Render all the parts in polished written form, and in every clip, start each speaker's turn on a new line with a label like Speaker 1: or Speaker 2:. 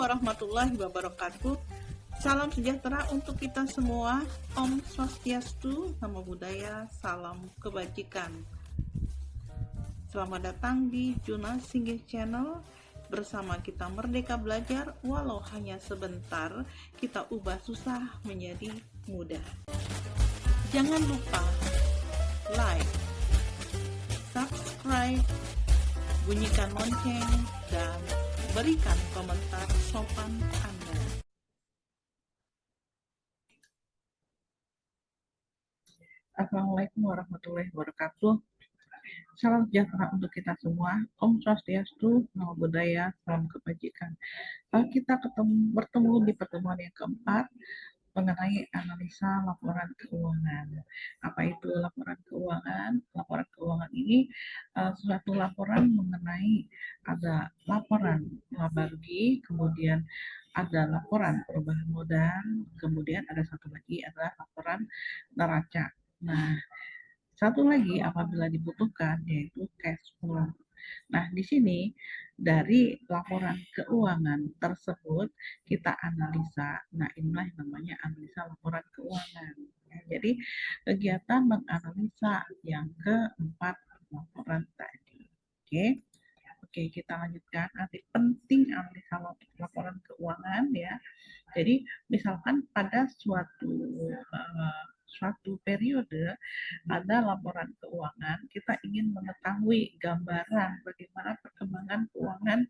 Speaker 1: warahmatullahi wabarakatuh. Salam sejahtera untuk kita semua. Om Swastiastu, Namo Buddhaya, salam kebajikan. Selamat datang di Juna Singgih Channel. Bersama kita merdeka belajar, walau hanya sebentar, kita ubah susah menjadi mudah. Jangan lupa like, subscribe, bunyikan lonceng, dan berikan komentar sopan Anda.
Speaker 2: Assalamualaikum warahmatullahi wabarakatuh. Salam sejahtera untuk kita semua. Om Swastiastu, Namo Buddhaya, salam kebajikan. Kita bertemu di pertemuan yang keempat mengenai analisa laporan keuangan. Apa itu laporan keuangan? Laporan keuangan ini suatu laporan mengenai ada laporan laba rugi, kemudian ada laporan perubahan modal, kemudian ada satu lagi adalah laporan neraca. Nah, satu lagi apabila dibutuhkan yaitu cash flow. Nah, di sini dari laporan keuangan tersebut kita analisa. Nah, inilah yang namanya analisa laporan keuangan. Ya, jadi kegiatan menganalisa yang keempat laporan tadi. Oke, kita lanjutkan. Nanti penting analisa laporan keuangan ya. Jadi misalkan pada suatu periode ada laporan keuangan, kita ingin mengetahui gambaran bagaimana perkembangan keuangan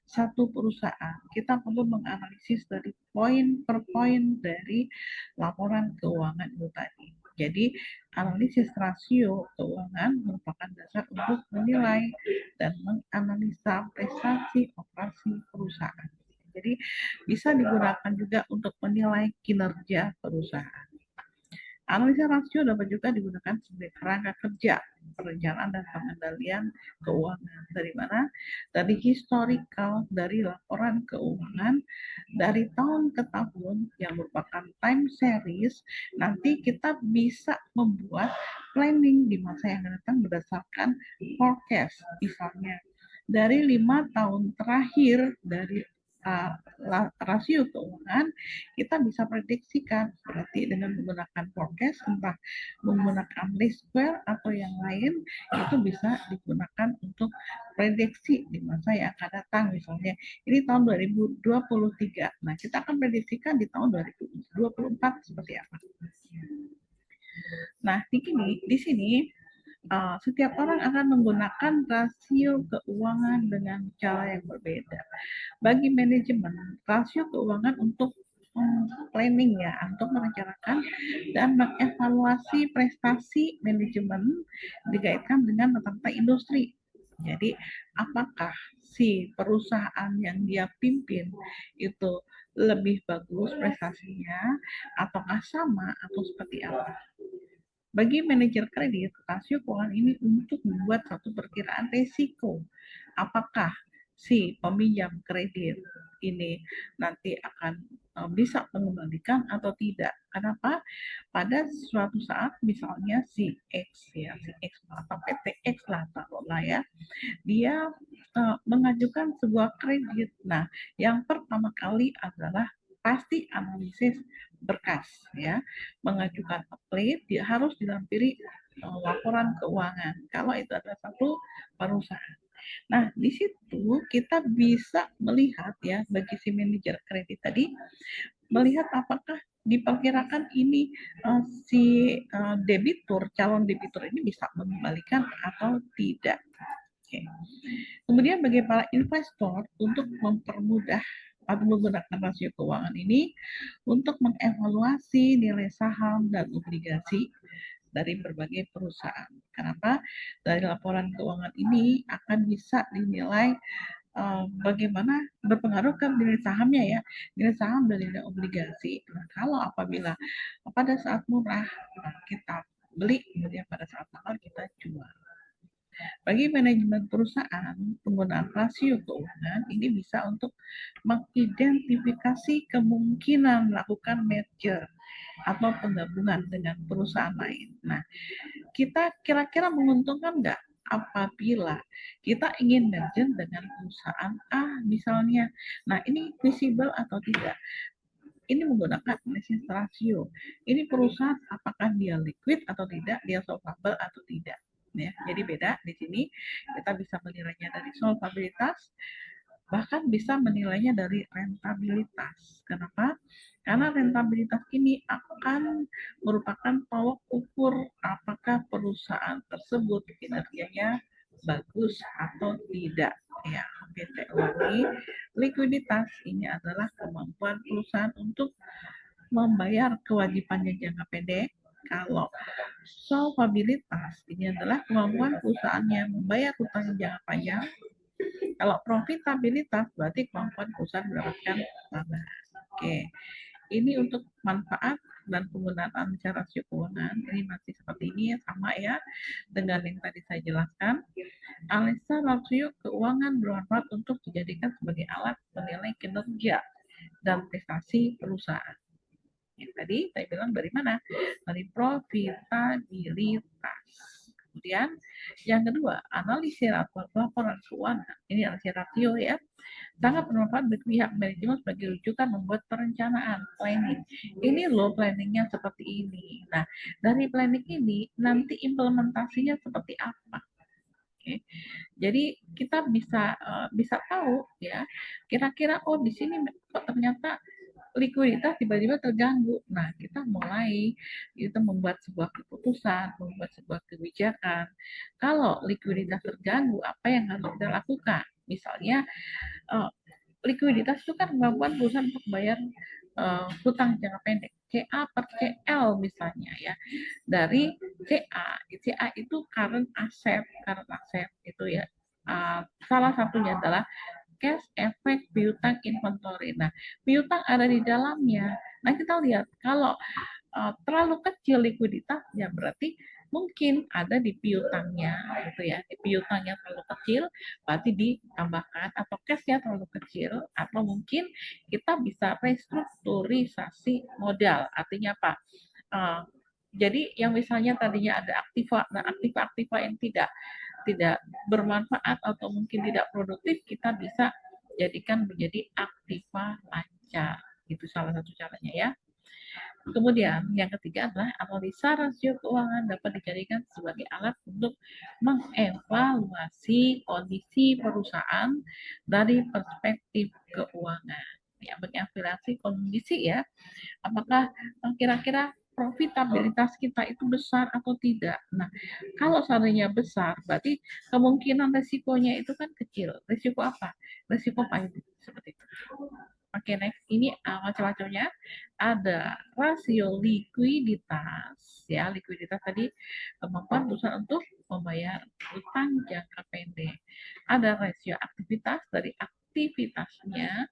Speaker 2: satu perusahaan. Kita perlu menganalisis dari poin per poin dari laporan keuangan itu tadi. Jadi analisis rasio keuangan merupakan dasar untuk menilai dan menganalisa prestasi operasi perusahaan. Jadi bisa digunakan juga untuk menilai kinerja perusahaan. Analisa rasio dapat juga digunakan sebagai kerangka kerja perencanaan dan pengendalian keuangan. Dari mana? Dari historical, dari laporan keuangan, dari tahun ke tahun yang merupakan time series, nanti kita bisa membuat planning di masa yang akan datang berdasarkan forecast. Misalnya, dari 5 tahun terakhir dari rasio keuangan kita bisa prediksikan berarti dengan menggunakan forecast entah menggunakan least square atau yang lain itu bisa digunakan untuk prediksi di masa yang akan datang. Misalnya ini tahun 2023, nah kita akan prediksikan di tahun 2024 seperti apa. Nah di sini setiap orang akan menggunakan rasio keuangan dengan cara yang berbeda. Bagi manajemen, rasio keuangan untuk planning ya, untuk merencanakan dan mengevaluasi prestasi manajemen dikaitkan dengan tata industri. Jadi, apakah si perusahaan yang dia pimpin itu lebih bagus prestasinya, ataukah sama, atau seperti apa? Bagi manajer kredit, rasio keuangan ini untuk membuat satu perkiraan risiko. Apakah si peminjam kredit ini nanti akan bisa mengembalikan atau tidak? Kenapa? Pada suatu saat misalnya si X atau PT X lah taruhlah ya, dia mengajukan sebuah kredit. Nah, yang pertama kali adalah pasti analisis berkas ya, mengajukan upgrade dia harus dilampiri laporan keuangan kalau itu adalah satu perusahaan. Nah, di situ kita bisa melihat ya bagi si manajer kredit tadi melihat apakah diperkirakan ini debitur, calon debitur ini bisa mengembalikan atau tidak. Oke. Kemudian bagi para investor untuk mempermudah atau menggunakan rasio keuangan ini untuk mengevaluasi nilai saham dan obligasi dari berbagai perusahaan. Kenapa? Dari laporan keuangan ini akan bisa dinilai bagaimana berpengaruh ke nilai sahamnya ya, nilai saham dan nilai obligasi. Nah, kalau apabila pada saat murah kita beli, kemudian pada saat mahal kita jual. Bagi manajemen perusahaan, penggunaan rasio keuangan ini bisa untuk mengidentifikasi kemungkinan melakukan merger atau penggabungan dengan perusahaan lain. Nah, kita kira-kira menguntungkan nggak apabila kita ingin merger dengan perusahaan A misalnya. Nah, ini visible atau tidak? Ini menggunakan analisis rasio. Ini perusahaan apakah dia liquid atau tidak, dia solvable atau tidak. Ya, jadi beda di sini kita bisa menilainya dari solvabilitas, bahkan bisa menilainya dari rentabilitas. Kenapa? Karena rentabilitas ini akan merupakan tolok ukur apakah perusahaan tersebut kinerjanya bagus atau tidak. Ya, saya ulangi, likuiditas ini adalah kemampuan perusahaan untuk membayar kewajibannya jangka pendek. Kalau solvabilitas ini adalah kemampuan perusahaannya membayar hutang jangka panjang. Kalau profitabilitas berarti kemampuan perusahaan mendapatkan laba. Oke, ini untuk manfaat dan penggunaan cara rasio keuangan ini masih seperti ini sama ya dengan yang tadi saya jelaskan. Analisa rasio keuangan bermanfaat untuk dijadikan sebagai alat penilai kinerja dan prestasi perusahaan. Yang tadi saya bilang dari mana? Dari profitabilitas. Kemudian yang kedua, analisis laporan keuangan. Ini analisis rasio ya. Sangat bermanfaat bagi pihak manajemen sebagai rujukan membuat perencanaan, planning. Ini loh planningnya seperti ini. Nah, dari planning ini nanti implementasinya seperti apa? Oke. Jadi kita bisa tahu ya, kira-kira oh di sini kok ternyata likuiditas tiba-tiba terganggu. Nah, kita mulai itu membuat sebuah keputusan, membuat sebuah kebijakan. Kalau likuiditas terganggu, apa yang harus kita lakukan? Misalnya, likuiditas itu kan kemampuan perusahaan untuk bayar hutang jangka pendek. CA per CL misalnya ya. Dari CA itu current asset itu ya. Salah satunya adalah cash effect piutang inventory. Nah, piutang ada di dalamnya. Nah, kita lihat kalau terlalu kecil likuiditasnya berarti mungkin ada di piutangnya gitu ya. Di piutangnya terlalu kecil berarti ditambahkan, atau cashnya terlalu kecil, atau mungkin kita bisa restrukturisasi modal. Artinya apa? Jadi yang misalnya tadinya ada aktiva, nah aktiva yang tidak bermanfaat atau mungkin tidak produktif, kita bisa jadikan menjadi aktiva lancar. Itu salah satu caranya ya. Kemudian yang ketiga adalah analisa rasio keuangan dapat dijadikan sebagai alat untuk mengevaluasi kondisi perusahaan dari perspektif keuangan. Ya, mengevaluasi kondisi ya, apakah kira-kira profitabilitas kita itu besar atau tidak. Nah, kalau seandainya besar, berarti kemungkinan resikonya itu kan kecil. Resiko apa? Resiko pahit seperti itu. Oke, next. Ini macam-macamnya. Ada rasio likuiditas. Ya, likuiditas tadi kemampuan perusahaan untuk membayar utang jangka pendek. Ada rasio aktivitas dari aktivitasnya.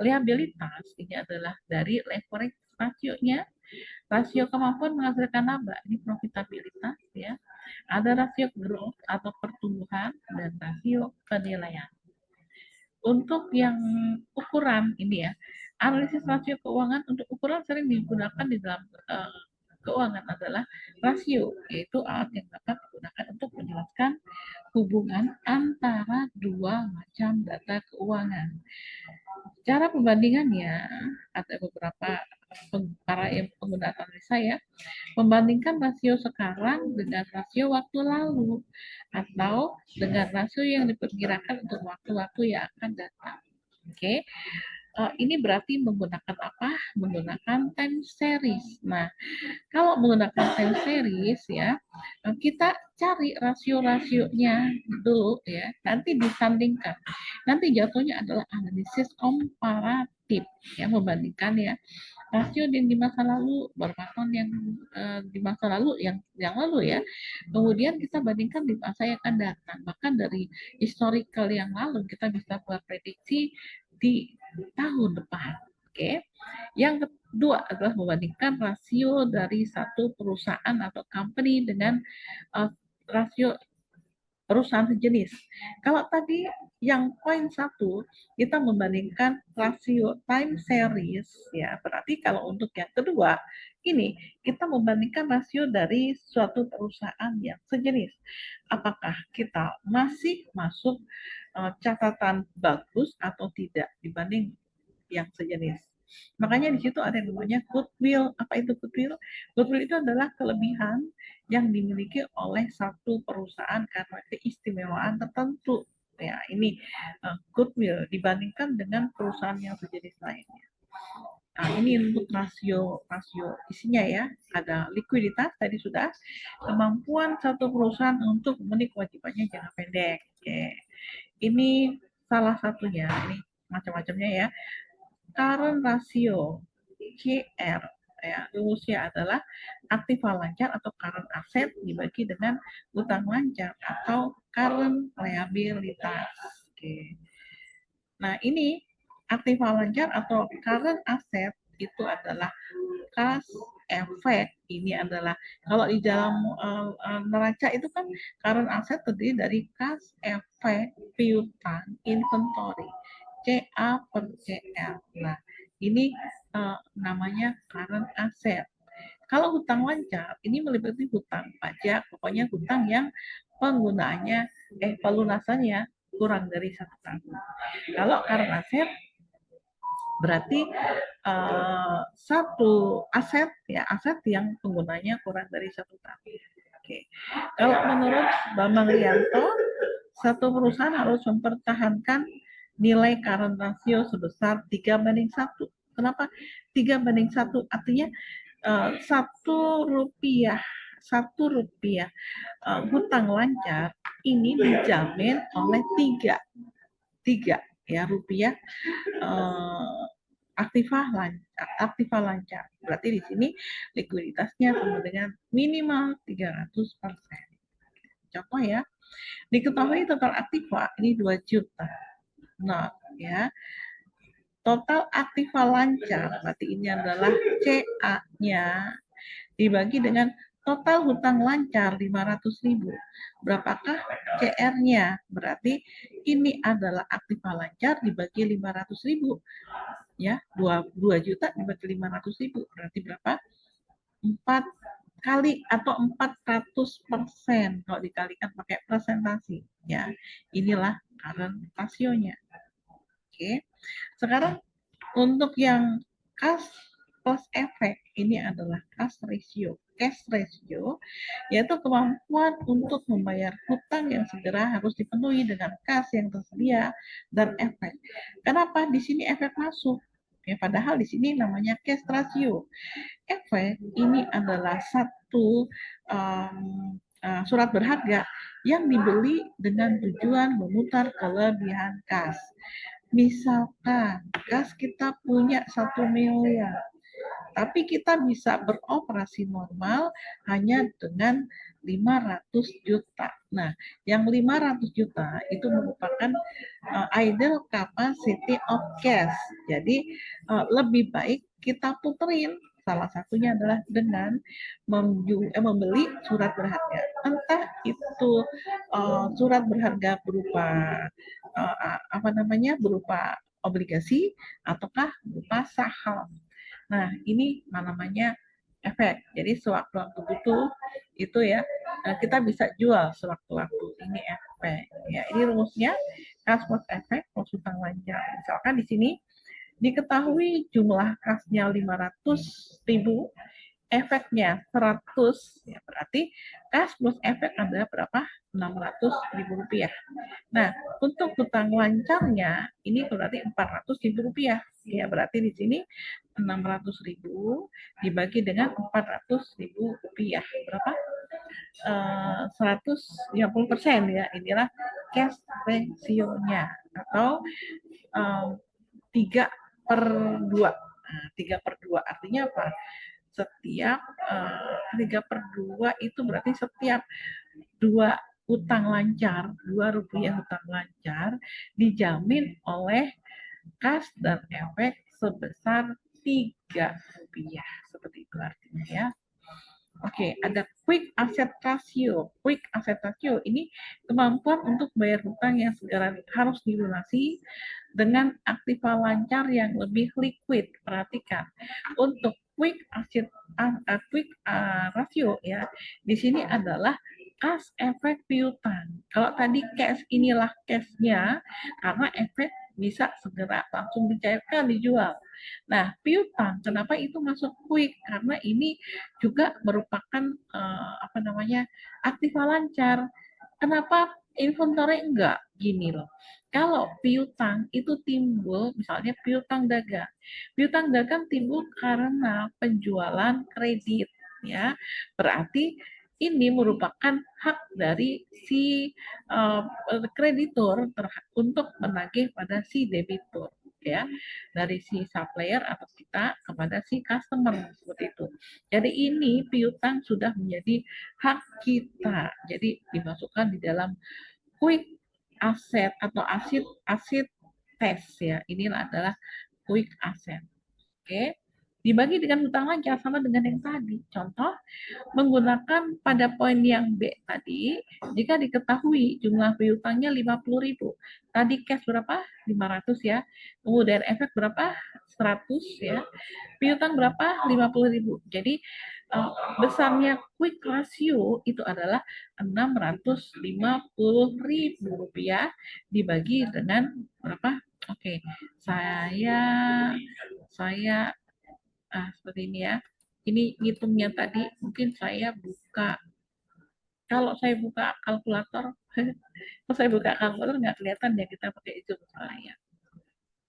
Speaker 2: Liabilitas ini adalah dari leverage rasionya. Rasio kemampuan menghasilkan laba, ini profitabilitas ya. Ada rasio growth atau pertumbuhan dan rasio penilaian. Untuk yang ukuran ini ya, analisis rasio keuangan untuk ukuran sering digunakan di dalam keuangan adalah rasio, yaitu alat yang dapat digunakan untuk menjelaskan hubungan antara dua macam data keuangan. Cara pembandingannya ada beberapa para pengguna analisa ya, membandingkan rasio sekarang dengan rasio waktu lalu atau dengan rasio yang diperkirakan untuk waktu-waktu yang akan datang. Oke. Ini berarti menggunakan apa? Menggunakan time series. Nah, kalau menggunakan time series ya, kita cari rasio-rasionya dulu ya, nanti disandingkan. Nanti jatuhnya adalah analisis komparatif ya, membandingkan ya rasio yang di masa lalu berpaton yang di masa lalu yang lalu ya. Kemudian kita bandingkan di masa yang akan datang. Bahkan dari historical yang lalu kita bisa buat prediksi di tahun depan. Oke. Yang kedua adalah membandingkan rasio dari satu perusahaan atau company dengan rasio perusahaan sejenis. Kalau tadi yang poin 1 kita membandingkan rasio time series ya. Berarti kalau untuk yang kedua ini kita membandingkan rasio dari suatu perusahaan yang sejenis. Apakah kita masih masuk catatan bagus atau tidak dibanding yang sejenis. Makanya di situ ada yang namanya goodwill. Apa itu goodwill? Goodwill itu adalah kelebihan yang dimiliki oleh satu perusahaan karena keistimewaan tertentu. Ya, ini goodwill dibandingkan dengan perusahaan yang sejenis lainnya. Nah, ini untuk rasio isinya ya. Ada likuiditas tadi sudah, kemampuan satu perusahaan untuk memenuhi kewajibannya jangka pendek. Oke. Ini salah satunya, ini macam-macamnya ya. Current ratio CR ya, rumusnya adalah aktiva lancar atau current asset dibagi dengan utang lancar atau current liabilitas. Oke. Nah, ini aktiva lancar atau current asset itu adalah kas efek. Ini adalah kalau di dalam neraca itu kan current asset terdiri dari kas efek piutang inventory CA per CL. Nah, ini namanya current asset. Kalau hutang lancar, ini meliputi hutang pajak, pokoknya hutang yang penggunaannya, pelunasannya kurang dari 1 tahun. Kalau current asset berarti satu aset ya, aset yang penggunanya kurang dari 1 tahun. Oke. Kalau menurut Bambang Rianto, satu perusahaan harus mempertahankan nilai current ratio sebesar 3:1. Kenapa 3:1? Artinya Rp1 hutang lancar ini dijamin oleh tiga ya rupiah aktiva lancar. Berarti di sini likuiditasnya sama dengan minimal 300%. Contoh ya, diketahui total aktiva ini 2 juta. Nah, ya. Total aktiva lancar, berarti ini adalah CA-nya dibagi dengan total hutang lancar 500.000. Berapakah CR-nya? Berarti ini adalah aktiva lancar dibagi 500.000. Ya, 2 juta dibagi 500.000. Berarti berapa? 4 kali atau 400% kalau dikalikan pakai presentasi. Ya, inilah current ratio-nya. Oke. Sekarang untuk yang cash plus efek ini adalah cash ratio, yaitu kemampuan untuk membayar hutang yang segera harus dipenuhi dengan cash yang tersedia dan efek. Kenapa di sini efek masuk? Ya, padahal di sini namanya cash ratio. Efek ini adalah satu surat berharga yang dibeli dengan tujuan memutar kelebihan kas. Misalkan kas kita punya 1 miliar, tapi kita bisa beroperasi normal hanya dengan 500 juta. Nah, yang 500 juta itu merupakan idle capacity of cash. Jadi lebih baik kita puterin. Salah satunya adalah dengan membeli surat berharga. Entah itu surat berharga berupa berupa obligasi ataukah berupa saham. Nah, ini namanya efek. Jadi sewaktu-waktu butuh itu ya kita bisa jual sewaktu-waktu. Ini efek. Ya, ini rumusnya cash plus efek plus hutang lancar. Misalkan di sini diketahui jumlah kasnya 500.000, efeknya 100, ya berarti kas plus efek adalah berapa? 600.000 rupiah. Nah, untuk hutang lancarnya ini berarti 400.000 rupiah. Ya, berarti di sini 600.000 dibagi dengan 400.000 rupiah. Berapa? 150% ya. Inilah cash ratio-nya atau 3/2. Nah, 3/2 artinya apa? Setiap 3/2 itu berarti setiap 2 hutang lancar, 2 rupiah hutang lancar dijamin oleh kas dan efek sebesar 3 rupiah. Seperti itu artinya ya. Oke, ada quick asset ratio. Quick asset ratio ini kemampuan untuk bayar hutang yang segera harus dilunasi dengan aktiva lancar yang lebih liquid. Perhatikan, untuk quick ratio ya, di sini adalah cash efek piutang. Kalau tadi cash, inilah cashnya, karena efek bisa segera langsung dicairkan, dijual. Nah, piutang, kenapa itu masuk quick? Karena ini juga merupakan apa namanya, aktiva lancar. Kenapa inventory enggak? Gini loh. Kalau piutang itu timbul, misalnya piutang dagang. Piutang dagang timbul karena penjualan kredit, ya. Berarti ini merupakan hak dari si kreditur untuk menagih pada si debitur, ya, dari si supplier atau kita kepada si customer, seperti itu. Jadi ini piutang sudah menjadi hak kita, jadi dimasukkan di dalam quick asset atau aset test ya. Ini adalah quick asset. Oke. Dibagi dengan hutang lancar sama dengan yang tadi. Contoh, menggunakan pada poin yang B tadi, jika diketahui jumlah piutangnya 50.000. Tadi cash berapa? 500 ya. Kemudian efek berapa? 100 ya. Piutang berapa? 50.000. Jadi besarnya quick ratio itu adalah 650.000 rupiah dibagi dengan berapa? Oke, saya seperti ini ya. Ini ngitungnya tadi mungkin saya buka, kalau saya buka kalkulator kalau saya buka kalkulator nggak kelihatan ya, kita pakai zoom saya.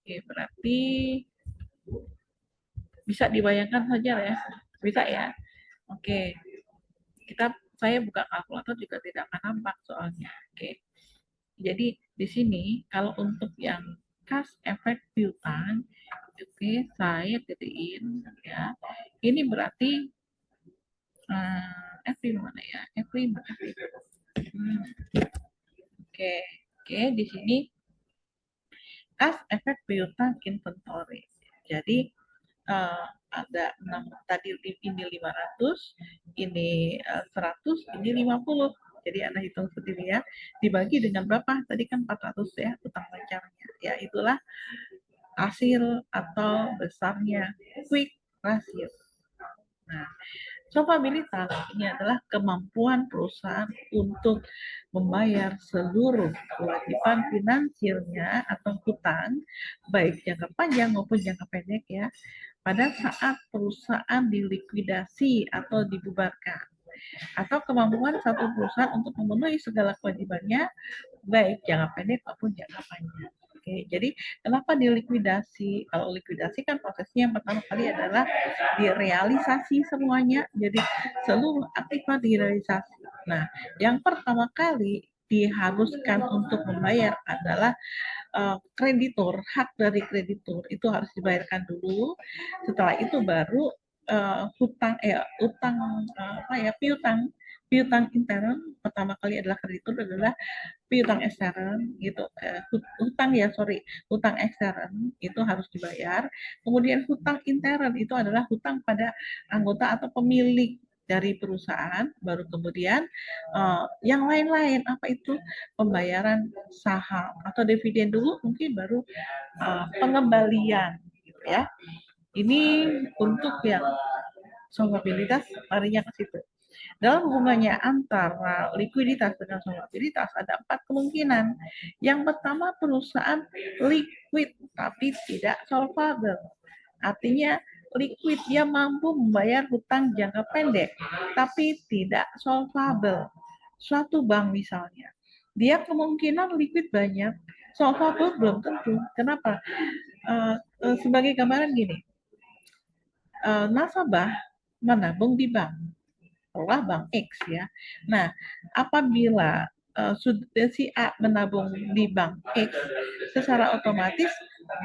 Speaker 2: Oke, berarti bisa dibayangkan saja ya, bisa ya. Oke, saya buka kalkulator juga tidak akan nampak soalnya. Oke, jadi di sini kalau untuk yang cash efek piutang, oke, saya gedein ya. Ini berarti F5 mana ya? F5. Oke, di sini cash efek piutang inventory. Jadi ada 6, tadi ini 500, ini 100, ini 50. Jadi Anda hitung sendiri ya. Dibagi dengan berapa? Tadi kan 400 ya utang lancarnya. Ya, itulah hasil atau besarnya quick ratio. Nah, solvabilitas ini adalah kemampuan perusahaan untuk membayar seluruh kewajiban finansialnya atau hutang, baik jangka panjang maupun jangka pendek ya, pada saat perusahaan dilikuidasi atau dibubarkan. Atau kemampuan satu perusahaan untuk memenuhi segala kewajibannya, baik jangka pendek maupun jangka panjang. Oke, jadi kenapa dilikuidasi? Kalau likuidasi kan prosesnya yang pertama kali adalah direalisasi semuanya, jadi seluruh aktiva direalisasi. Nah, yang pertama kali diharuskan untuk membayar adalah kreditur, hak dari kreditur itu harus dibayarkan dulu. Setelah itu baru piutang intern. Pertama kali adalah kreditur adalah piutang ekstern gitu, hutang ekstern itu harus dibayar. Kemudian hutang intern itu adalah hutang pada anggota atau pemilik dari perusahaan, baru kemudian yang lain-lain, apa itu, pembayaran saham atau dividen dulu, mungkin baru pengembalian gitu ya. Ini untuk yang solvabilitas larinya ke situ. Dalam hubungannya antara likuiditas dengan solvabilitas ada 4 kemungkinan. Yang pertama, perusahaan liquid tapi tidak solvable. Artinya liquid, dia mampu membayar hutang jangka pendek tapi tidak solvable. Suatu bank misalnya, dia kemungkinan liquid banyak, solvable belum tentu. Kenapa? Sebagai gambaran gini, nasabah menabung di bank, bank X ya. Nah, apabila si A menabung di bank X, secara otomatis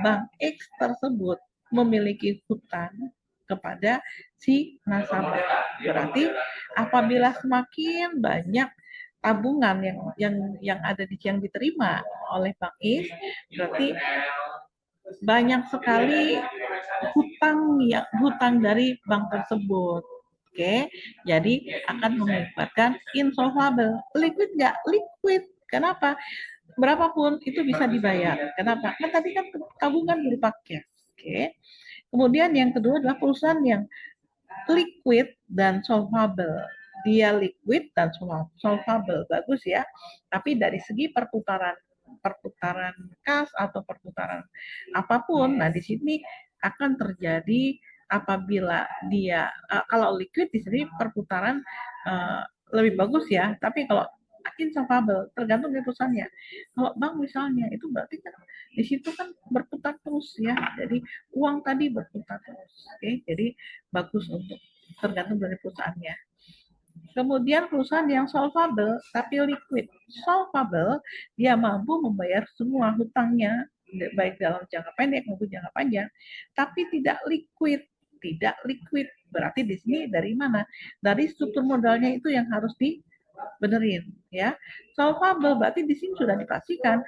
Speaker 2: bank X tersebut memiliki hutang kepada si nasabah. Berarti apabila semakin banyak tabungan yang ada yang diterima oleh bank X, berarti banyak sekali hutang dari bank tersebut. Oke, jadi akan mengakibatkan insolvable. Liquid nggak? Liquid. Kenapa? Berapapun itu bisa dibayar. Kenapa? Kan tadi kan tabungan berupa cash. Oke. Kemudian yang kedua adalah perusahaan yang liquid dan solvable. Dia liquid dan solvable, bagus ya. Tapi dari segi perputaran kas atau perputaran apapun, nah di sini akan terjadi apabila dia kalau liquid di sini perputaran lebih bagus ya. Tapi kalau insolvable tergantung dari perusahaannya. Kalau bank misalnya itu berarti kan di situ kan berputar terus ya. Jadi uang tadi berputar terus. Oke, jadi bagus untuk tergantung dari perusahaannya. Kemudian perusahaan yang solvable tapi liquid. Solvable, dia mampu membayar semua hutangnya baik dalam jangka pendek maupun jangka panjang, tapi tidak liquid. Tidak liquid. Berarti di sini dari mana? Dari struktur modalnya itu yang harus dibenerin ya. Solvable berarti di sini sudah dipastikan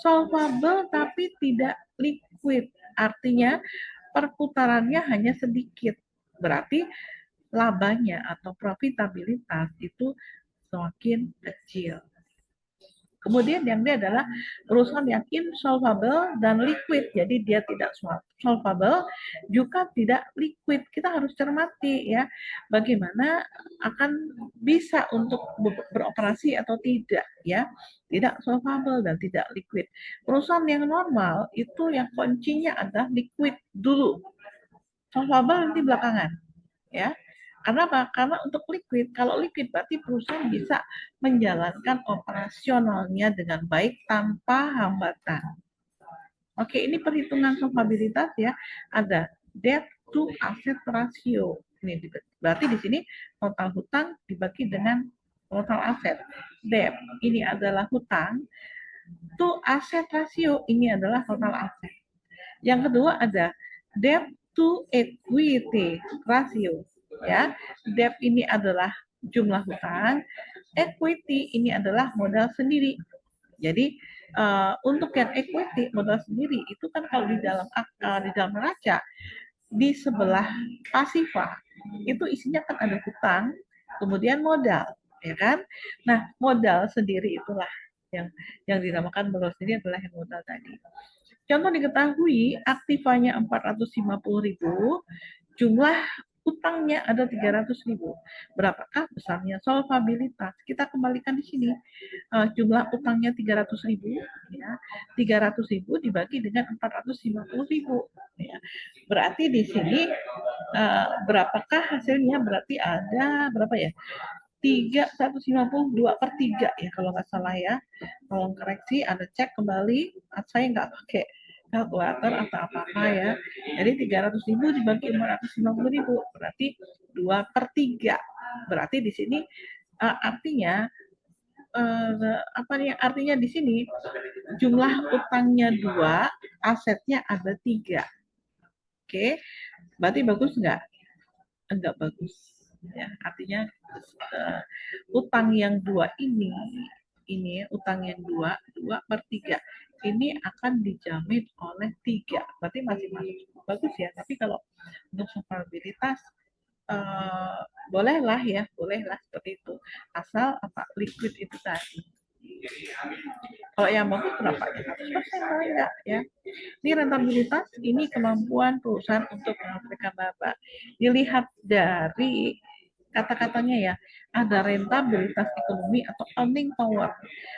Speaker 2: solvable tapi tidak liquid. Artinya perputarannya hanya sedikit. Berarti labanya atau profitabilitas itu semakin kecil. Kemudian yang dia adalah perusahaan yang insolvable dan liquid. Jadi dia tidak solvable, juga tidak liquid. Kita harus cermati ya, bagaimana akan bisa untuk beroperasi atau tidak ya. Tidak solvable dan tidak liquid. Perusahaan yang normal itu yang kuncinya adalah liquid dulu. Solvable nanti belakangan ya. Karena apa? Karena untuk liquid, kalau liquid berarti perusahaan bisa menjalankan operasionalnya dengan baik tanpa hambatan. Oke, ini perhitungan solvabilitas ya. Ada debt to asset ratio. Ini berarti di sini total hutang dibagi dengan total aset. Debt ini adalah hutang, to asset ratio ini adalah total aset. Yang kedua ada debt to equity ratio ya. Debt ini adalah jumlah hutang, equity ini adalah modal sendiri. Jadi untuk yang equity modal sendiri itu kan kalau di dalam neraca di sebelah pasifa itu isinya kan ada hutang, kemudian modal, ya kan? Nah, modal sendiri itulah yang dinamakan modal sendiri adalah yang modal tadi. Contoh diketahui aktivanya 450.000, jumlah utangnya ada 300.000. Berapakah besarnya solvabilitas? Kita kembalikan di sini. Jumlah utangnya 300.000 ya. 300.000 dibagi dengan 450.000 ya. Berarti di sini berapakah hasilnya? Berarti ada berapa ya? 152/3 ya kalau nggak salah ya. Tolong koreksi, Anda cek kembali. Saya nggak pakai kalkulator atau apa-apa ya. Jadi 300.000 dibagi 450.000 berarti 2/3. Berarti di sini artinya apa nih? Artinya di sini jumlah utangnya 2, asetnya ada 3. Oke, berarti bagus nggak? Enggak bagus. Ya, artinya utang yang 2 ini utang yang 2/3 ini akan dijamin oleh 3, berarti masih bagus ya. Tapi kalau untuk solvabilitas bolehlah seperti itu, asal liquid itu tadi. Kalau yang bagus berapa ya? 100% enggak ya. Ini rentabilitas, ini kemampuan perusahaan untuk menghasilkan laba. Dilihat dari kata-katanya ya, ada rentabilitas ekonomi atau earning power.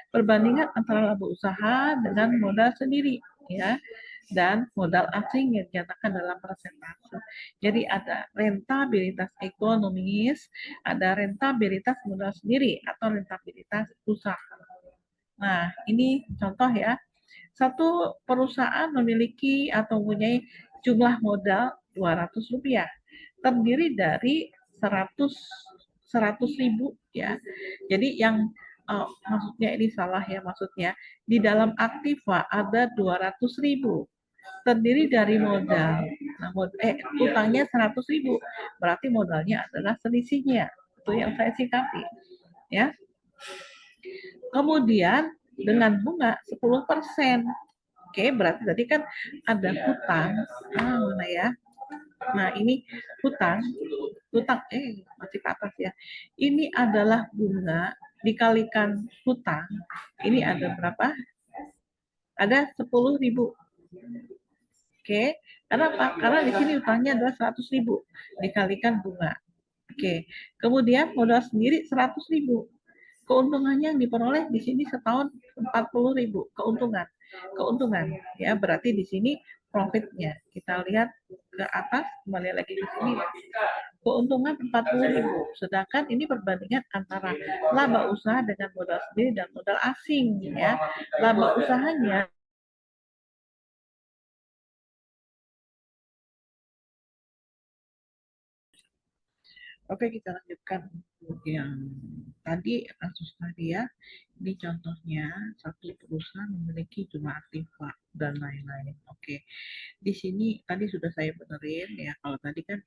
Speaker 2: Perbandingan antara laba usaha dengan modal sendiri ya, dan modal asing yang dinyatakan dalam persentase. Jadi ada rentabilitas ekonomis, ada rentabilitas modal sendiri atau rentabilitas usaha. Nah, ini contoh ya. Satu perusahaan memiliki atau mempunyai jumlah modal Rp200, terdiri dari 100.000 ya. Jadi yang maksudnya ini salah ya, maksudnya di dalam aktiva ada 200.000, terdiri dari modal. Nah, utangnya 100.000, berarti modalnya adalah selisihnya. Itu yang saya sikapi ya. Kemudian dengan bunga 10%. Oke, berarti tadi kan ada hutang. Mana ya? Nah, ini hutang hutang, masih ke atas ya. Ini adalah bunga dikalikan hutang. Ini ada berapa? Ada 10.000. Oke, kenapa? Karena di sini hutangnya adalah 100.000 dikalikan bunga. Oke, kemudian modal sendiri 100.000. Keuntungannya yang diperoleh di sini setahun 40.000 keuntungan ya, berarti di sini profitnya kita lihat ke atas, kembali lagi di sini keuntungan 40.000, sedangkan ini perbandingan antara laba usaha dengan modal sendiri dan modal asing ya. Laba usahanya oke, kita lanjutkan untuk yang tadi, kasus tadi ya. Ini contohnya, satu perusahaan memiliki jumlah aktiva dan lain-lain. Oke, di sini tadi sudah saya benerin ya. Kalau tadi kan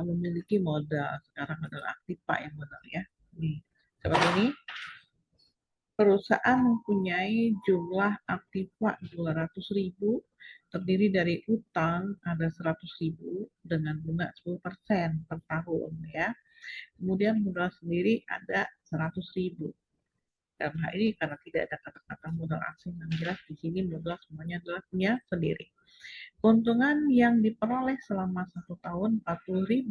Speaker 2: memiliki modal, sekarang adalah aktiva yang modal ya. Nih, seperti ini. Perusahaan mempunyai jumlah aktiva 200.000, terdiri dari utang ada 100.000 dengan bunga 10% per tahun ya. Kemudian modal sendiri ada 100.000. Dalam hal ini karena tidak ada kata-kata modal asing yang jelas, di sini modal semuanya adalah punya sendiri. Keuntungan yang diperoleh selama 1 tahun 40.000,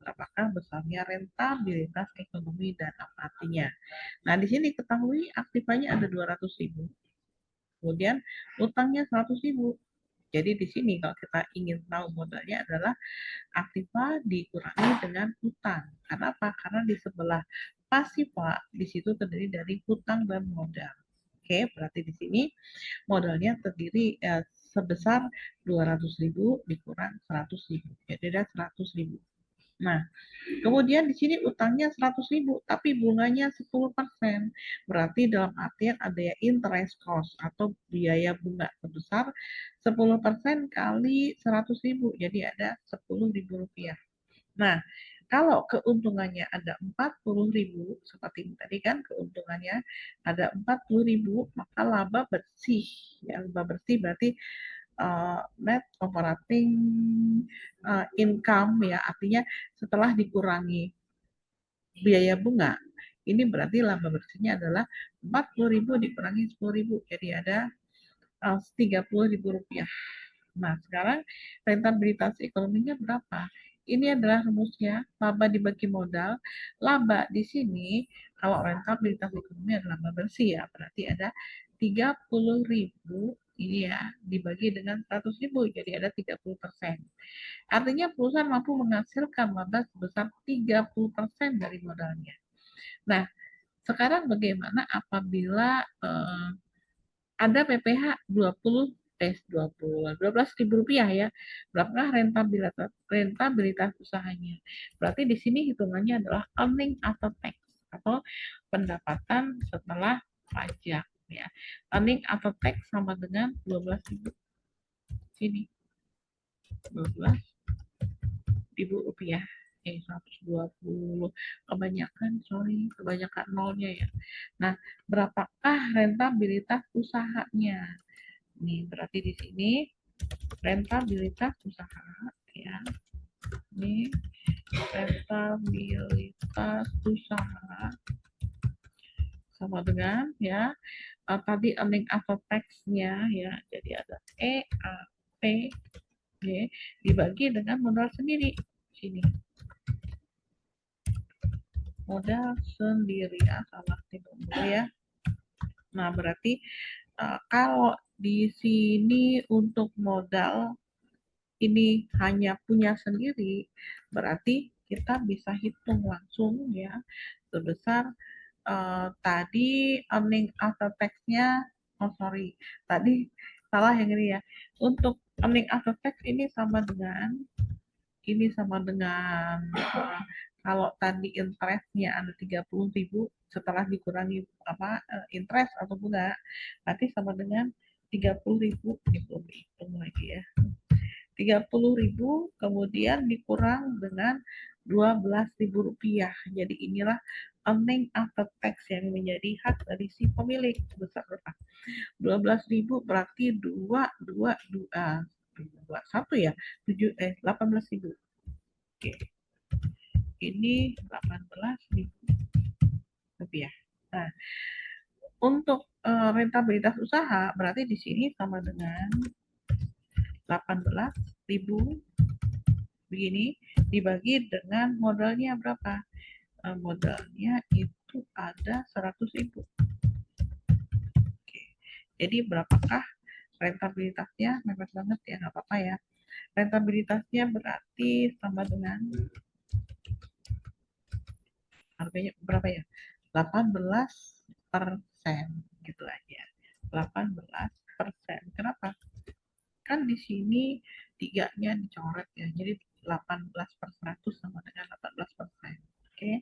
Speaker 2: apakah besarnya rentabilitas ekonomi dan apa artinya. Nah, di sini ketahui aktivanya ada 200.000, kemudian utangnya 100.000. Jadi di sini kalau kita ingin tahu modalnya adalah aktiva dikurangi dengan hutang. Karena apa? Karena di sebelah pasiva di situ terdiri dari hutang dan modal. Oke, berarti di sini modalnya terdiri sebesar 200.000 dikurang 100.000. Jadi ada 100.000. Nah, kemudian di sini utangnya 100.000, tapi bunganya 10%. Berarti dalam artian ada ya interest cost atau biaya bunga sebesar 10% kali 100.000. Jadi ada 10.000 rupiah. Nah, kalau keuntungannya ada 40.000, seperti ini tadi kan keuntungannya ada 40.000, maka laba bersih. Ya, laba bersih berarti net operating income ya, artinya setelah dikurangi biaya bunga, ini berarti laba bersihnya adalah 40.000 dikurangi 10.000, jadi ada 30.000 rupiah. Nah, sekarang rentabilitas ekonominya berapa? Ini adalah rumusnya, laba dibagi modal. Laba di sini, kalau rentabilitas ekonomi adalah laba bersih ya, berarti ada 30.000 ini ya, dibagi dengan 100.000, jadi ada 30%. Artinya perusahaan mampu menghasilkan laba sebesar 30% dari modalnya. Nah, sekarang bagaimana apabila ada PPH 12.000 rupiah ya, berapa rentabilitas usahanya? Berarti di sini hitungannya adalah earning after tax atau pendapatan setelah pajak ya. Earning after tax sama dengan 12.000. Sini 12.000 rupiah. 120 kebanyakan nolnya ya. Nah, berapakah rentabilitas usahanya? Nih, berarti di sini rentabilitas usaha ya. Ini rentabilitas usaha sama dengan ya tadi earning after tax-nya ya. Jadi ada EAP dibagi dengan modal sendiri. Sini. Modal sendiri salah dulu ya. Nah, berarti kalau di sini untuk modal ini hanya punya sendiri, berarti kita bisa hitung langsung ya sebesar tadi earning after tax-nya, tadi salah yang ini ya. Untuk earning after tax ini sama dengan kalau tadi interest-nya ada 30.000 setelah dikurangi interest atau bunga, berarti sama dengan 30.000, ini belum dihitung lagi ya. 30.000 kemudian dikurang dengan 12.000 rupiah. Jadi inilah earning after tax yang menjadi hak dari si pemilik sebesar berapa? 12.000 berarti 18.000. Oke. ini 18.000 rupiah. Nah, untuk rentabilitas usaha berarti di sini sama dengan 18.000 begini dibagi dengan modalnya berapa? Modalnya itu ada 100.000. Oke. Jadi berapakah rentabilitasnya? Mepet banget ya, nggak apa-apa ya. Rentabilitasnya berarti sama dengan harganya berapa ya? 18% gitu aja. 18%. Kenapa? Kan di sini tiganya dicoret ya. Jadi 18% sama dengan 18%. Oke.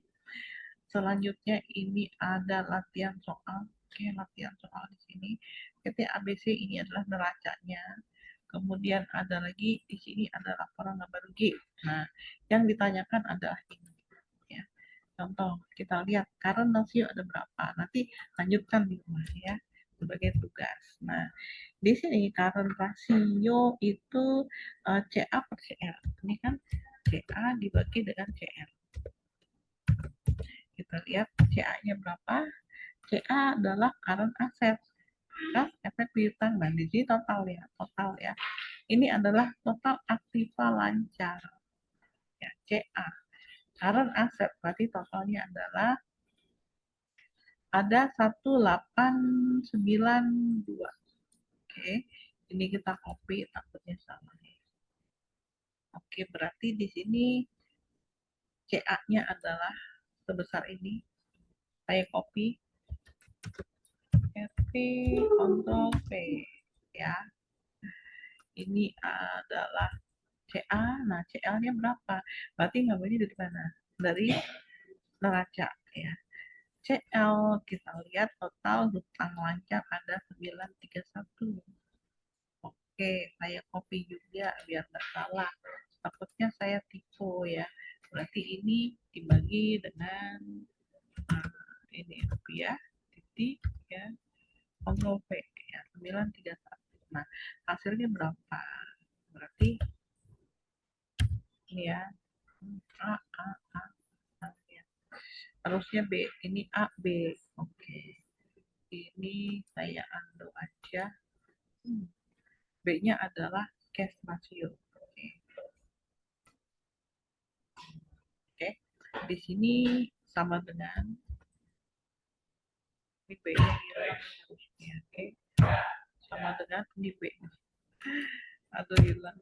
Speaker 2: Selanjutnya ini ada latihan soal. Oke, latihan soal di sini. PT ABC ini adalah neracanya. Kemudian ada lagi di sini ada laporan laba rugi. Nah, yang ditanyakan adalah ini. Ya. Contoh, kita lihat current ratio ada berapa. Nanti lanjutkan di rumah ya sebagai tugas. Nah, di sini current ratio itu CA per CL. Ini kan CA dibagi dengan CL. Kita lihat CA-nya berapa. CA adalah current asset. Kas efek piutang. Nah, di sini total ya. Ini adalah total aktiva lancar. Ya, CA. Current asset berarti totalnya adalah ada 1892. Oke, ini kita copy, takutnya salah. Oke, berarti di sini CA-nya adalah sebesar ini. Saya copy. RT, Ctrl V. Ya. Ini adalah CA. Nah, CL-nya berapa? Berarti ngambilnya dari mana? Dari neraca. Ya. CL, kita lihat total hutang lancar ada 931. Oke, saya copy juga biar nggak salah. Takutnya saya tipu ya. Berarti ini dibagi dengan ini rupiah titik ya, Ctrl V ya, 931. Nah, hasilnya berapa? Berarti ini ya, A, ya. Harusnya B, ini A, B. Oke. Ini saya undo aja. B-nya adalah cash ratio. Oke. Di sini sama dengan ini B-nya harusnya. Oke. Sama dengan ini B. Atau hilang.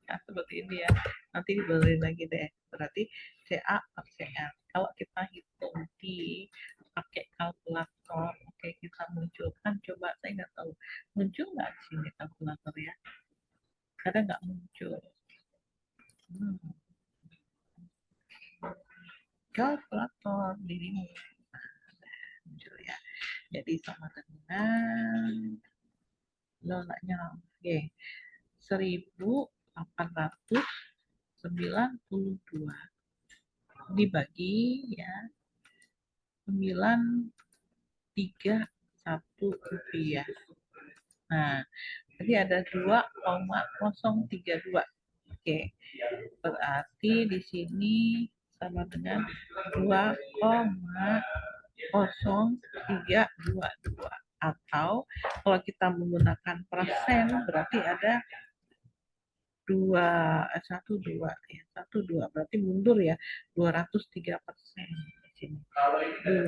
Speaker 2: Ya, seperti ini ya. Nanti dibeli lagi deh. Berarti CA per CL. Kalau kita hitung di pakai kalkulator, oke, kita munculkan. Coba, saya nggak tahu muncul nggak di sini kalkulator ya. Karena nggak muncul. Kalkulator dirimu muncul ya. Jadi sama dengan nolaknya oke 1892 dibagi ya 931 rupiah. Nah, jadi ada 2,032. Oke. Berarti di sini sama dengan 2,0322 atau kalau kita menggunakan persen berarti ada 12 berarti mundur ya 203% di sini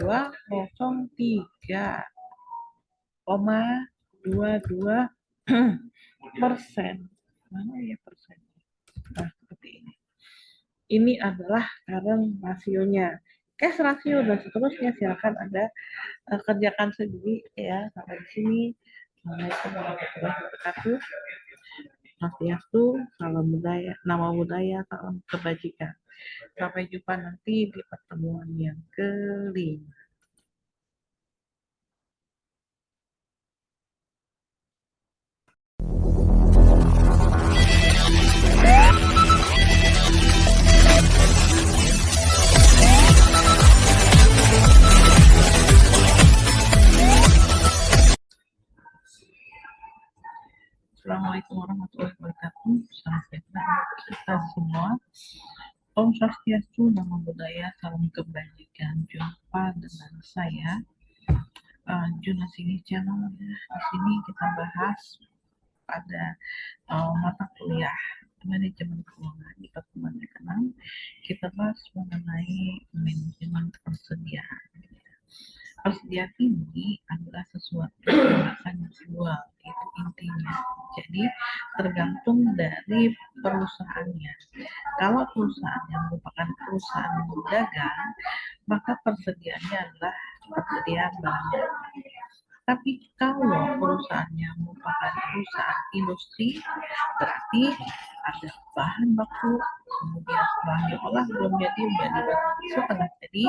Speaker 2: 203,22% mana ya persen. Nah, seperti ini adalah current rasionya. Cash rasio dan seterusnya silakan Anda kerjakan sendiri ya. Sampai di sini. Assalamualaikum warahmatullahi wabarakatuh. Swastiastu, salam budaya, nama budaya, salam kebajikan. Sampai jumpa nanti di pertemuan yang kelima. Assalamualaikum warahmatullahi wabarakatuh. Salam sejahtera kita semua. Om Swastiastu, Namo Buddhaya, salam kebajikan. Jumpa dengan saya, Juna Sini Channel. Di sini kita bahas pada mata kuliah manajemen keuangan di pertemuan ke-6. Kita bahas mengenai manajemen persediaan. Persediaan ini adalah sesuatu yang akan dijual, itu intinya. Jadi tergantung dari perusahaannya. Kalau perusahaannya merupakan perusahaan dagang, maka persediaannya adalah persediaan barang. Tapi kalau perusahaannya merupakan perusahaan industri, berarti ada bahan baku, kemudian setelah diolah belum jadi, setengah jadi.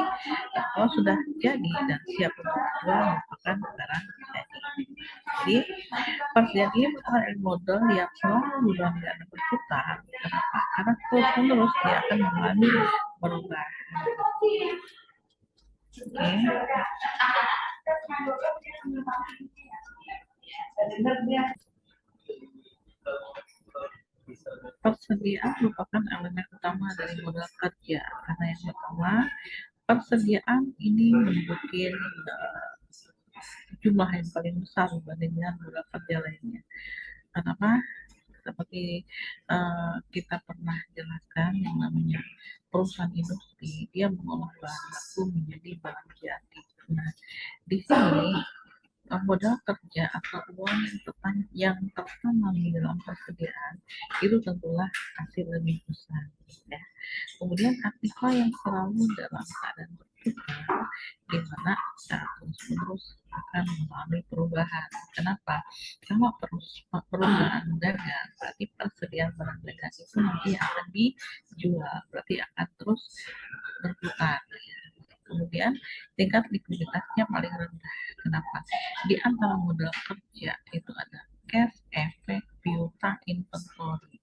Speaker 2: Nah, kalau sudah jadi dan siap untuk dijual, merupakan barang jadi. Jadi persediaan ini merupakan modal yang selalu dalam keadaan berputar. Kenapa? Karena terus-menerus dia akan mengalami perubahan. Persediaan merupakan elemen utama dari modal kerja, karena yang pertama, persediaan ini memiliki jumlah yang paling besar dibandingkan modal kerja lainnya. Kenapa? Seperti kita pernah jelaskan, yang namanya perusahaan industri, dia mengolah bahan baku menjadi barang jadi. Nah, di sini modal kerja atau uang yang tertanam di dalam persediaan itu tentulah hasil lebih besar, ya. Kemudian aktiva yang selalu dalam keadaan berputar, di mana terus-menerus akan mengalami perubahan. Kenapa? Kalau perusahaan dagang, berarti persediaan barang dagang itu nanti akan dijual, berarti akan terus berputar. Kemudian tingkat likuiditasnya paling rendah. Kenapa? Di antara modal kerja itu ada cash, efek, piutang, inventory.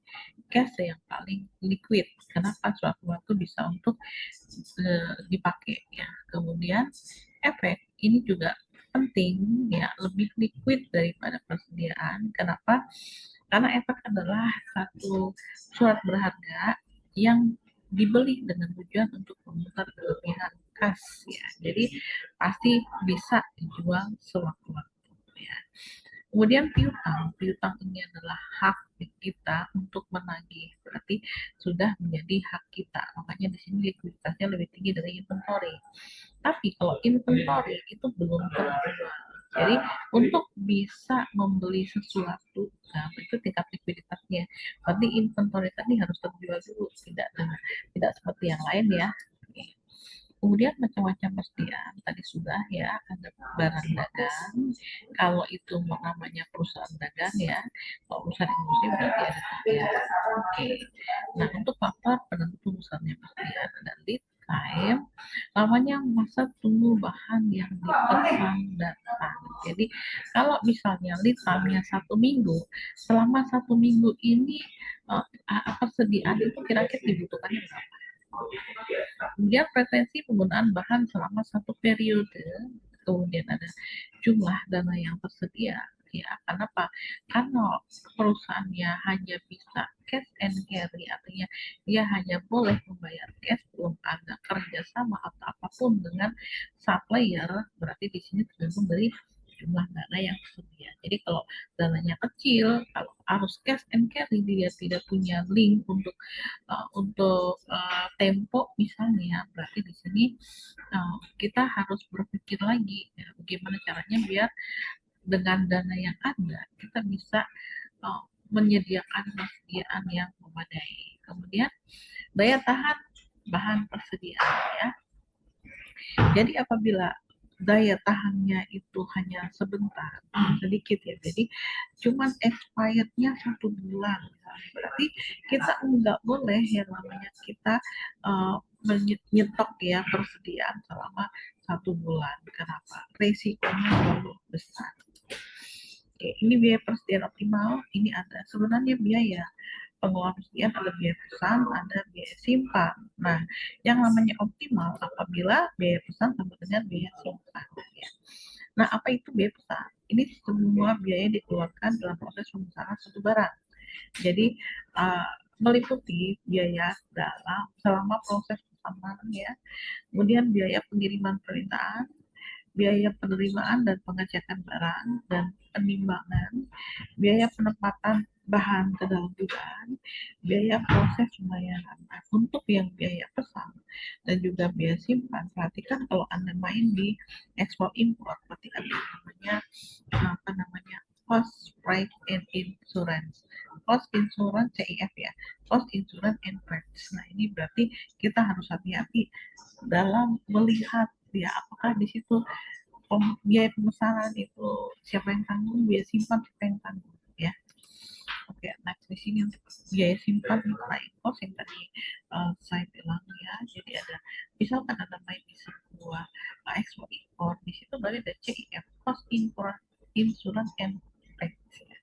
Speaker 2: Cash yang paling liquid. Kenapa? Suatu waktu bisa untuk dipakai, ya. Kemudian efek ini juga penting, ya, lebih liquid daripada persediaan. Kenapa? Karena efek adalah satu surat berharga yang dibeli dengan tujuan untuk memutar kelebihan kas, ya. Jadi pasti bisa dijual sewaktu-waktu, ya. Kemudian piutang ini adalah hak kita untuk menagih, berarti sudah menjadi hak kita. Makanya di sini likuiditasnya lebih tinggi dari inventory. Tapi kalau inventory itu belum terjual. Jadi untuk bisa membeli sesuatu, nah itu tingkat likuiditasnya. Berarti inventory tadi harus terjual dulu, tidak seperti yang lain, ya. Kemudian macam-macam persediaan tadi sudah, ya, ada barang dagang. Kalau itu namanya perusahaan dagang, ya. Kalau perusahaan industri berarti ada persediaan. Oke. Nah, untuk faktor penentu besarnya persediaan ada lead time, namanya masa tunggu bahan yang dipesan datang. Jadi kalau misalnya lead time-nya 1 minggu, selama 1 minggu ini persediaan itu kira-kira dibutuhkannya berapa? Kemudian pretensi penggunaan bahan selama 1 periode, kemudian ada jumlah dana yang tersedia, ya. Kenapa? Karena perusahaannya hanya bisa cash and carry, artinya dia hanya boleh membayar cash, belum ada kerjasama atau apapun dengan supplier, berarti di sini tergantung dari jumlah dana yang tersedia. Jadi kalau dananya kecil, kalau harus cash and carry, dia tidak punya link untuk tempo misalnya, berarti di sini kita harus berpikir lagi, ya, bagaimana caranya biar dengan dana yang ada kita bisa menyediakan persediaan yang memadai. Kemudian daya tahan bahan persediaan, ya. Jadi apabila daya tahannya itu hanya sebentar, sedikit, ya, jadi cuman expirednya 1 bulan, berarti kita nggak boleh yang namanya kita menyetok, ya, persediaan selama 1 bulan. Kenapa? Resikonya terlalu besar. Oke, ini biaya persediaan optimal. Ini ada sebenarnya biaya pengelolaan persediaan, ada biaya pesan, ada biaya simpan. Nah, yang namanya optimal apabila biaya pesan sama dengan biaya simpan, ya. Nah, apa itu biaya pesan? Ini semua biaya dikeluarkan dalam proses pemesanan suatu barang. Jadi meliputi biaya selama proses pesanan ya, kemudian biaya pengiriman permintaan, biaya penerimaan dan pengecekan barang dan penimbangan, biaya penempatan bahan ke dalam gudang, biaya proses pembayaran. Nah, untuk yang biaya pesan dan juga biaya simpan, perhatikan kalau Anda main di ekspor impor, berarti ada namanya cost, price, and insurance. Cost insurance CIF ya, cost insurance and price. Nah, ini berarti kita harus hati-hati dalam melihat ya apakah di situ biaya pemesanan itu siapa yang tanggung, biaya simpan siapa yang tanggung ya. Oke, next di sini untuk biaya simpan nilai cost yang tadi saya bilang ya. Jadi ada misalkan ada main di sebuah ekspor impor, di situ berarti ada CIF, cost insurance and tax ya.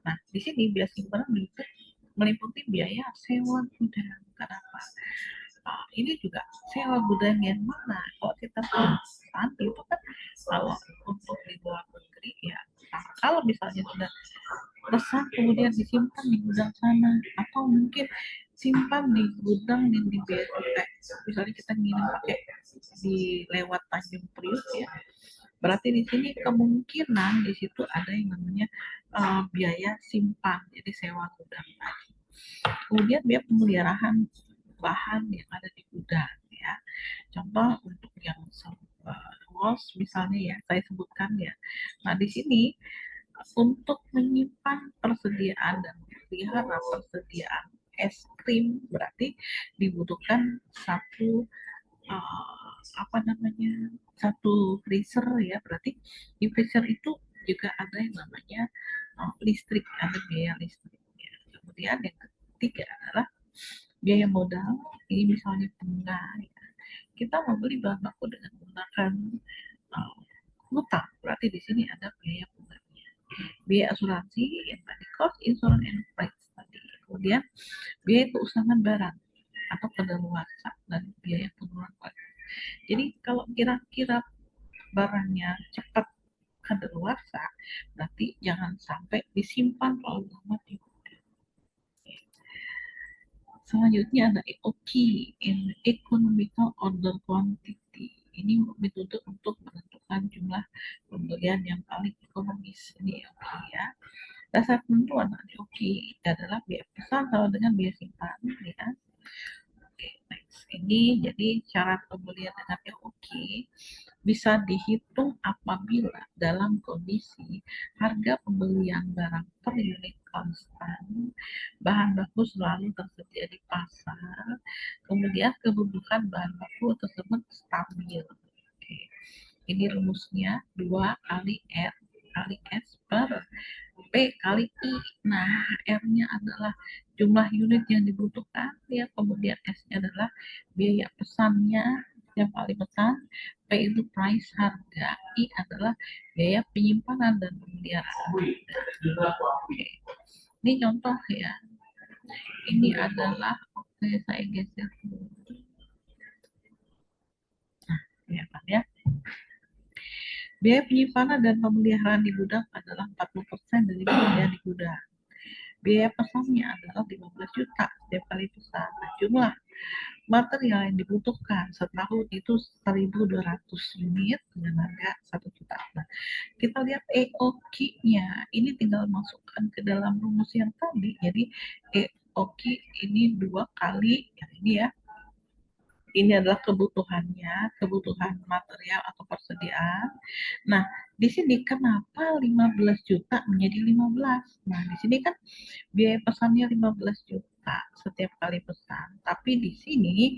Speaker 2: Nah, di sini biaya simpanan meliputi biaya sewa gudang. Kenapa? Ini juga sewa gudang yang mana? Kalau kita pesan itu kan kalau untuk di luar negeri ya, kalau misalnya sudah pesan kemudian disimpan di gudang sana, atau mungkin simpan di gudang yang di bea cukai. Misalnya kita ngirim pakai di lewat Tanjung Priuk ya, berarti di sini kemungkinan di situ ada yang namanya biaya simpan, jadi sewa gudang tadi. Kemudian biaya pemeliharaan bahan yang ada di gudang ya. Contoh untuk yang wash misalnya ya, saya sebutkan ya. Nah, di sini untuk menyimpan persediaan dan memelihara persediaan es krim berarti dibutuhkan satu satu freezer ya, berarti di freezer itu juga ada yang namanya listrik, ada biaya listrik ya. Kemudian yang ketiga adalah biaya modal, ini misalnya bunga ya. Kita membeli bahan baku dengan menggunakan hutang, berarti di sini ada biaya bunganya. Biaya asuransi yang tadi cost insurance and price tadi. Kemudian biaya keusahaan barang atau kadaluarsa dan biaya penurunan kualitas. Jadi kalau kira-kira barangnya cepat kadaluarsa, berarti jangan sampai disimpan terlalu lama di gudang. Selanjutnya ada EOQ, in Economical Order Quantity. Ini dituntut untuk menentukan jumlah pembelian yang paling ekonomis. Ini EOQ ya. Dasar penentuan EOQ adalah biaya pesan sama dengan biaya simpan ya. Oke, next. Ini jadi syarat pembelian dengan EOQ bisa dihitung apabila dalam kondisi harga pembelian barang per unit konstan, bahan baku selalu tersedia di pasar, kemudian kebutuhan bahan baku tersebut stabil. Oke. Ini rumusnya 2 kali R kali S per P kali I. Nah, R-nya adalah jumlah unit yang dibutuhkan, ya, kemudian S-nya adalah biaya pesannya yang paling pesan, P itu price harga, I adalah biaya penyimpanan dan pemeliharaan. Oke. Ini contoh ya. Ini adalah saya geser dulu. Nah, kelihatan ya. Biaya penyimpanan dan pemeliharaan di gudang adalah 40% dari biaya di gudang. Biaya pesannya adalah 15 juta setiap kali pesan. Nah, jumlah material yang dibutuhkan setahun itu 1.200 unit dengan harga 1 juta. Nah, kita lihat EOQ-nya. Ini tinggal masukkan ke dalam rumus yang tadi. Jadi EOQ ini 2 kali yang ini ya. Ini adalah kebutuhannya, kebutuhan material atau persediaan. Nah, di sini kenapa 15 juta menjadi 15? Nah, di sini kan biaya pesannya 15 juta setiap kali pesan. Tapi di sini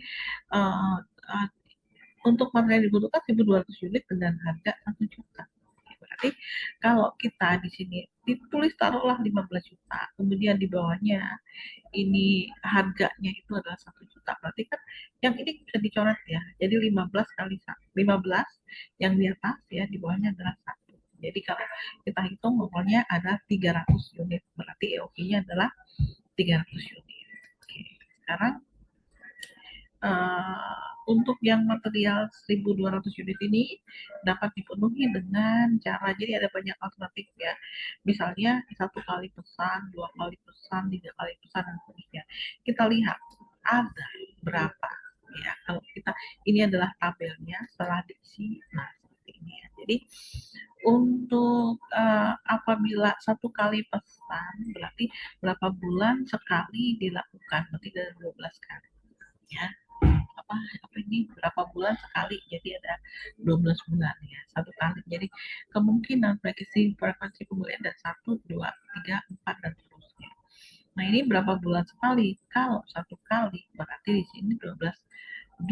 Speaker 2: untuk material yang dibutuhkan 1.200 unit dengan harga 1 juta. Berarti kalau kita di sini ditulis taruhlah 15 juta, kemudian di bawahnya ini harganya itu adalah 1 juta, berarti kan yang ini bisa dicoret ya, jadi 15 kali 15 yang di atas ya, di bawahnya adalah 1. Jadi kalau kita hitung pokoknya ada 300 unit, berarti EOQ-nya adalah 300 unit. Oke, sekarang untuk yang material 1.200 unit ini dapat dipenuhi dengan cara, jadi ada banyak alternatif ya. Misalnya 1 kali pesan, 2 kali pesan, 3 kali pesan dan seterusnya. Kita lihat ada berapa ya. Kalau kita, ini adalah tabelnya setelah diisi, nah seperti ini ya. Jadi untuk apabila 1 kali pesan berarti berapa bulan sekali dilakukan, berarti dari 12 kali ya. Apa ini berapa bulan sekali, jadi ada 12 bulan ya 1 kali. Jadi kemungkinan frekuensi pembelian ada 1, 2, 3, 4 dan seterusnya. Nah ini berapa bulan sekali? Kalau 1 kali berarti di sini 12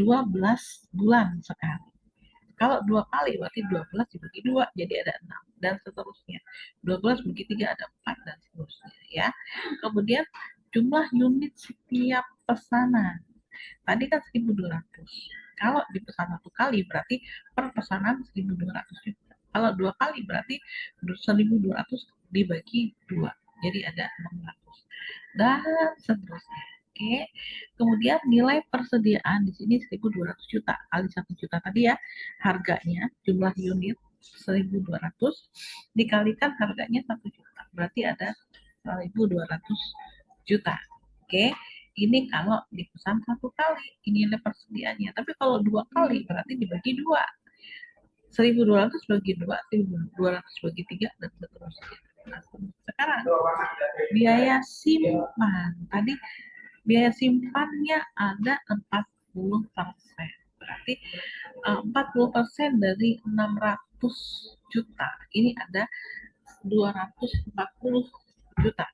Speaker 2: bulan sekali. Kalau 2 kali berarti 12 dibagi 2 jadi ada 6 dan seterusnya. 12 bagi 3 ada 4 dan seterusnya ya. Kemudian jumlah unit setiap pesanan. Tadi kan 1.200. Kalau dipesan 1 kali berarti per pesanan 1.200 juga. Kalau 2 kali berarti 1.200 dibagi 2. Jadi ada 600. Dan seterusnya. Oke. Kemudian nilai persediaan di sini 1.200 juta kali 1 juta tadi ya. Harganya jumlah unit 1.200 dikalikan harganya 1 juta. Berarti ada 1.200 juta. Oke. Ini kalau dipesan 1 kali, ini nilai persediaannya. Tapi kalau 2 kali berarti dibagi 2. 1.200 bagi 2, 1.200 bagi 3, dan seterusnya. Nah, sekarang biaya simpan. Tadi biaya simpannya ada 40%. Berarti 40% dari 600 juta. Ini ada 240 juta.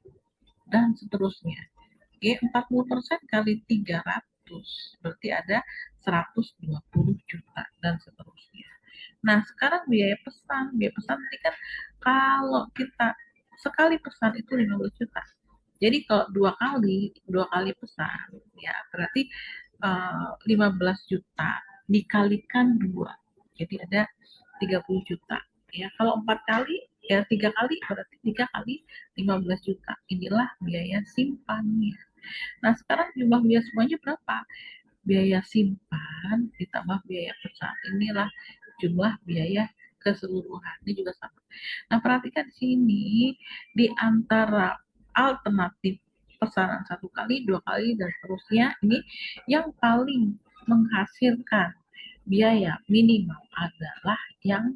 Speaker 2: Dan seterusnya. Oke, 40% kali 300 berarti ada 120 juta dan seterusnya. Nah, sekarang biaya pesan ini kan kalau kita sekali pesan itu 15 juta. Jadi kalau 2 kali pesan ya berarti 15 juta dikalikan 2. Jadi ada 30 juta. Ya, kalau 4 kali ya 3 kali berarti 3 kali 15 juta. Inilah biaya simpannya. Nah, sekarang jumlah biaya semuanya berapa? Biaya simpan ditambah biaya pesan. Inilah jumlah biaya keseluruhan. Ini juga sama. Nah, perhatikan di sini di antara alternatif pesanan 1 kali, 2 kali, dan seterusnya, ini yang paling menghasilkan biaya minimal adalah yang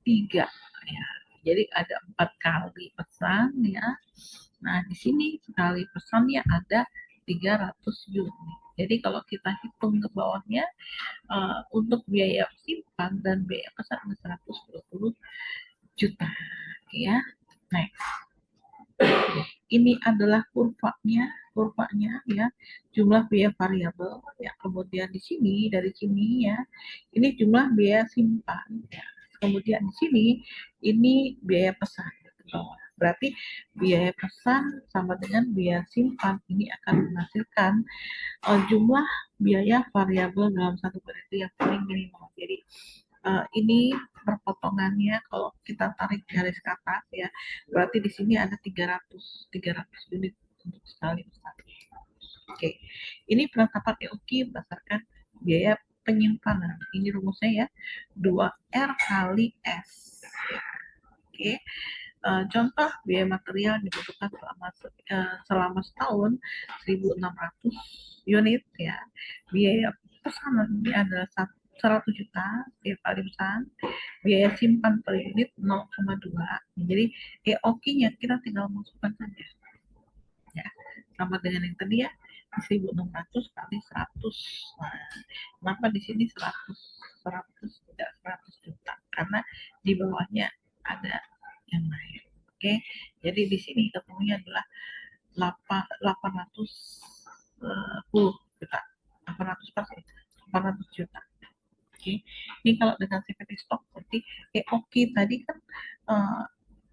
Speaker 2: 3 ya. Jadi ada 4 kali pesan ya. Nah, di sini sekali pesannya ada 300 unit. Jadi kalau kita hitung ke bawahnya untuk biaya simpan dan biaya pesan 120 juta ya. Next. Ini adalah kurvanya ya, jumlah biaya variabel ya. Kemudian di sini dari sini ya, ini jumlah biaya simpan ya. Kemudian di sini ini biaya pesan ke bawah. Berarti biaya pesan sama dengan biaya simpan ini akan menghasilkan jumlah biaya variabel dalam satu periode yang paling minimal. Jadi ini perpotongannya kalau kita tarik garis ke atas ya, berarti di sini ada 300 unit untuk sekali pesan. Oke, ini penetapan EOQ berdasarkan biaya penyimpanan. Ini rumusnya ya, 2R kali S. Oke. Contoh biaya material dibutuhkan selama setahun 1.600 unit ya. Biaya pesanan ini adalah 100 juta setiap kali pesan. Biaya simpan per unit 0,2. Jadi EOQ-nya kita tinggal masukkan saja. Ya, sama dengan yang tadi ya, 1.600 kali 100. Nah, kenapa di sini 100 tidak 100 juta? Karena di bawahnya ada yang lain. Oke, jadi di sini ketemunya adalah 810 juta, 800 juta. Oke, ini kalau dengan CPT stok berarti EOQ tadi kan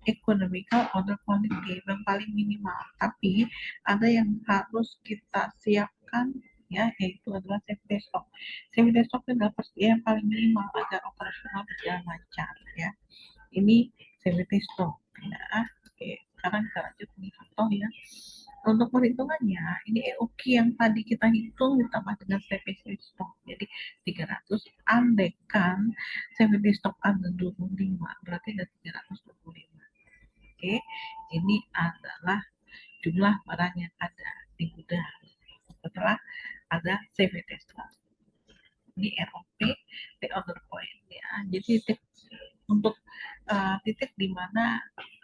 Speaker 2: economical order quantity yang paling minimal, tapi ada yang harus kita siapkan ya, yaitu adalah safety stock. Safety stock adalah persediaan yang paling minimal agar operasional berjalan lancar ya. Ini safety stock ya. Oke, sekarang kita lanjut nih contoh ya. Untuk perhitungannya, ini EOQ yang tadi kita hitung ditambah dengan safety stock. Jadi 300 andaikan safety stock ada 25, berarti ada 325. Oke, ini adalah jumlah barang yang ada di gudang setelah ada safety stock. Ini ROP, the order point ya. Jadi untuk titik di mana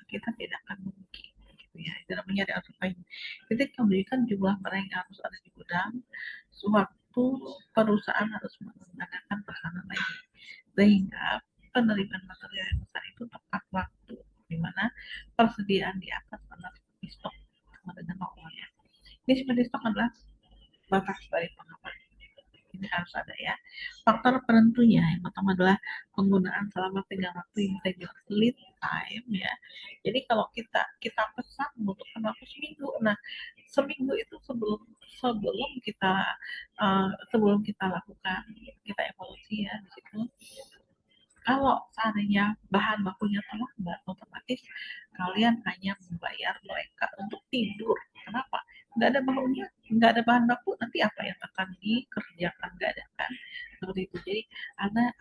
Speaker 2: kita tidak akan merugi gitu ya, itu namanya real point. Titik memberikan jumlah barang yang harus ada di gudang sewaktu perusahaan harus mengadakan pesanan lagi, sehingga penerimaan material yang besar itu tepat waktu, di mana persediaan di atas adalah seperti stok sama dengan normalnya. Ini seperti stok adalah batas dari pengaman, ini harus ada ya. Faktor penentunya yang pertama adalah penggunaan selama tenggang waktu yang kita bilang lead time ya. Jadi kalau kita pesan membutuhkan waktu seminggu, nah seminggu itu sebelum kita lakukan, kita evaluasi ya di situ. Kalau seandainya bahan bakunya terlambat, otomatis kalian hanya membayar mereka untuk tidur. Kenapa? Nggak ada bahannya, nggak ada bahan baku, nanti apa yang akan dikerjakan? Nggak ada kan? Seperti itu. Jadi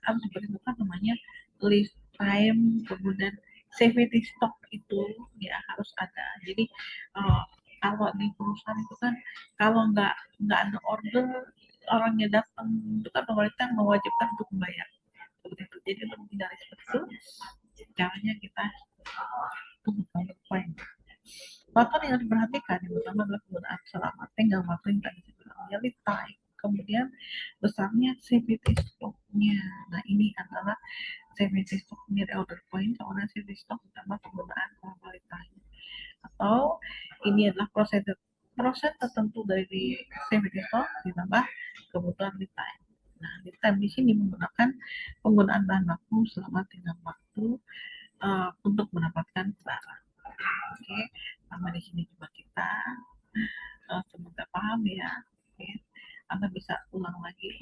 Speaker 2: harus diperhitungkan namanya list time, kemudian safety stock itu ya harus ada. Jadi kalau di perusahaan itu kan kalau nggak ada order, orangnya datang itu kan pemerintah mewajibkan untuk membayar seperti itu. Jadi untuk menghindari seperti itu, caranya kita tunggu poin. Faktor yang harus diperhatikan yang pertama adalah penggunaan selama tenggang waktu yang tadi saya bilang, lead time. Kemudian besarnya safety stocknya. Nah ini adalah safety stocknya order point, kemudian safety stock ditambah penggunaan selama lead time. Atau ini adalah proses tertentu dari safety stock ditambah kebutuhan lead time. Nah, lead time di sini menggunakan penggunaan bahan baku selama tenggang waktu untuk mendapatkan barang. Oke, sama di sini coba kita semoga paham ya. Oke, Anda bisa ulang lagi.